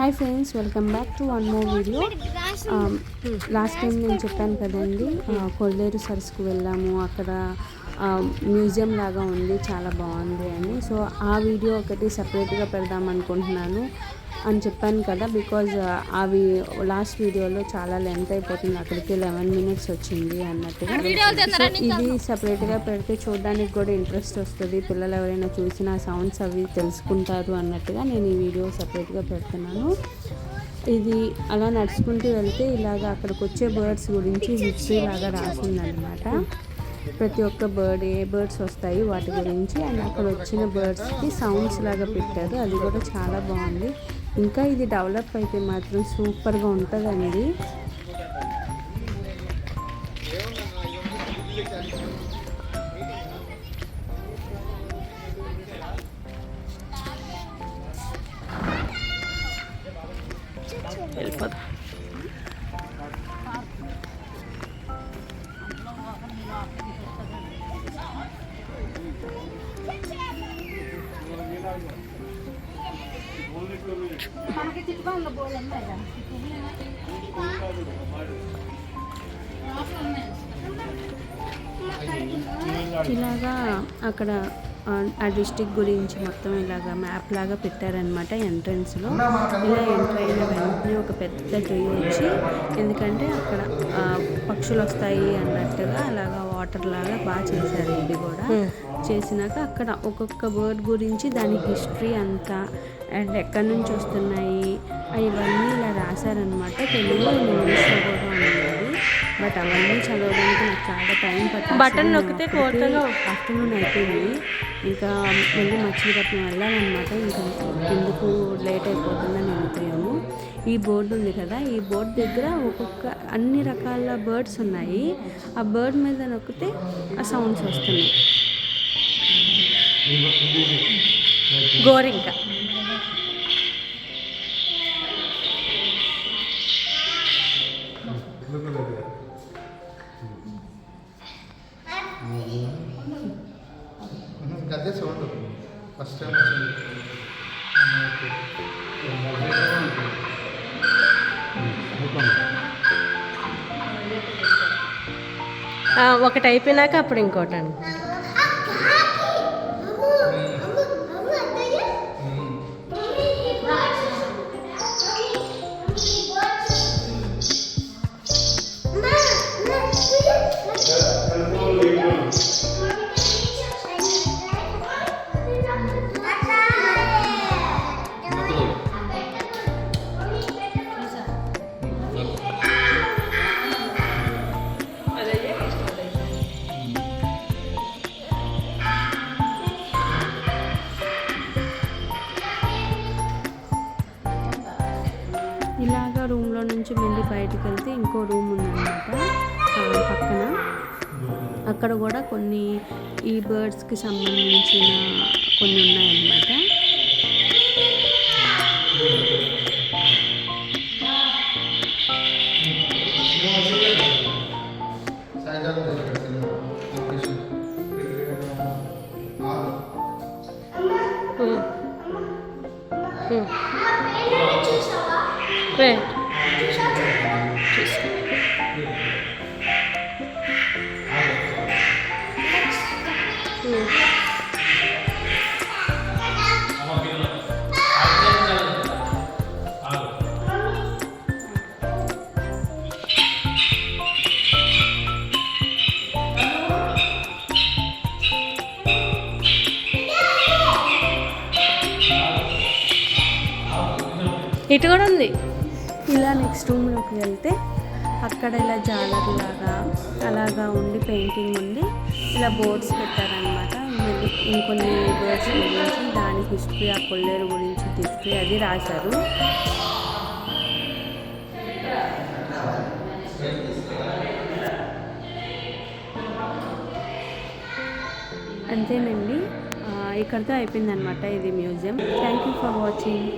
Hi friends, welcome back to one more video. Last time నేను చెప్పాను కదండి, కొల్లేరు సరస్సుకు వెళ్ళాము. అక్కడ మ్యూజియం లాగా ఉంది, చాలా బాగుంది అని. సో ఆ వీడియో ఒకటి సపరేట్గా పెడదాం అనుకుంటున్నాను అని చెప్పాను కదా. బికాజ్ అవి లాస్ట్ వీడియోలో చాలా లెంత్ అయిపోతుంది, అక్కడికి 11 minutes వచ్చింది అన్నట్టుగా. సో ఇది సపరేట్గా పెడితే చూడడానికి కూడా ఇంట్రెస్ట్ వస్తుంది, పిల్లలు ఎవరైనా చూసినా సౌండ్స్ అవి తెలుసుకుంటారు అన్నట్టుగా నేను ఈ వీడియో సపరేట్గా పెడుతున్నాను. ఇది అలా నడుచుకుంటూ వెళ్తే ఇలాగ అక్కడికి వచ్చే బర్డ్స్ గురించి హిస్టరీ లాగా రాసిందనమాట. ప్రతి ఒక్క బర్డ్ ఏ బర్డ్స్ వస్తాయి వాటి గురించి, అండ్ అక్కడ వచ్చిన బర్డ్స్కి సౌండ్స్ లాగా పెట్టారు. అది కూడా చాలా బాగుంది. ఇంకా ఇది డెవలప్ అయితే మాత్రం సూపర్గా ఉంటుందండి. వెళ్ళిపోతా. ఇలాగా అక్కడ ఆ డిస్టిక్ గురించి మొత్తం ఇలాగా మ్యాప్ లాగా పెట్టారనమాట ఎంట్రన్స్లో. ఇలా ఎంటర్ అయిన వెంటనే ఒక పెద్ద ట్రీ వచ్చి, ఎందుకంటే అక్కడ పక్షులు వస్తాయి అన్నట్టుగా అలాగా వాటర్ లాగా బాగా చేశారు. ఇది కూడా చేసినాక అక్కడ ఒక్కొక్క బర్డ్ గురించి దాని హిస్టరీ అంతా అండ్ ఎక్కడి నుంచి వస్తున్నాయి ఇవన్నీ ఇలా రాశారనమాట. తెలుగులో ఇంగ్లీష్లో కూడా ఉండేది, బట్ అవన్నీ చదవడానికి నాకు చాలా టైం పట్టింది. బటన్ నొక్కితే ఆఫ్టర్నూన్ అయిపోయింది, ఇంకా మళ్ళీ మచిలీపట్నం వెళ్ళాలన్నమాట. ఇంకా ఎందుకు లేట్ అయిపోతుందని వెళ్ళిపోయాము. ఈ బోర్డు ఉంది కదా, ఈ బోర్డు దగ్గర ఒక్కొక్క అన్ని రకాల బర్డ్స్ ఉన్నాయి. ఆ బర్డ్ మీద నొక్కితే ఆ సౌండ్స్ వస్తున్నాయి. గోరింక, అదే సౌండ్ ఫస్ట్ టైం ఒకటి అయిపోయినాక అప్పుడు ఇంకోటి అండి. ఇలాగా రూమ్లో నుంచి మళ్ళీ బయటకు వెళ్తే ఇంకో రూమ్ ఉందన్నమాట పక్కన. అక్కడ కూడా కొన్ని ఈ బర్డ్స్కి సంబంధించిన కొన్ని ఉన్నాయన్నమాట. ఇటు కూడా ఉంది. ఇలా నెక్స్ట్ రూమ్లోకి వెళ్తే అక్కడ ఇలా జాలర్ లాగా అలాగా ఉండి పెయింటింగ్ ఉంది, ఇలా బోర్డ్స్ పెట్టారనమాట. మళ్ళీ ఇంకొన్ని బర్డ్స్ గురించి దాని హిస్టరీ, ఆ కొల్లేరు గురించి హిస్టరీ అది రాశారు. అంతేనండి, ఇక్కడితో అయిపోయిందనమాట ఇది museum. Thank you for watching.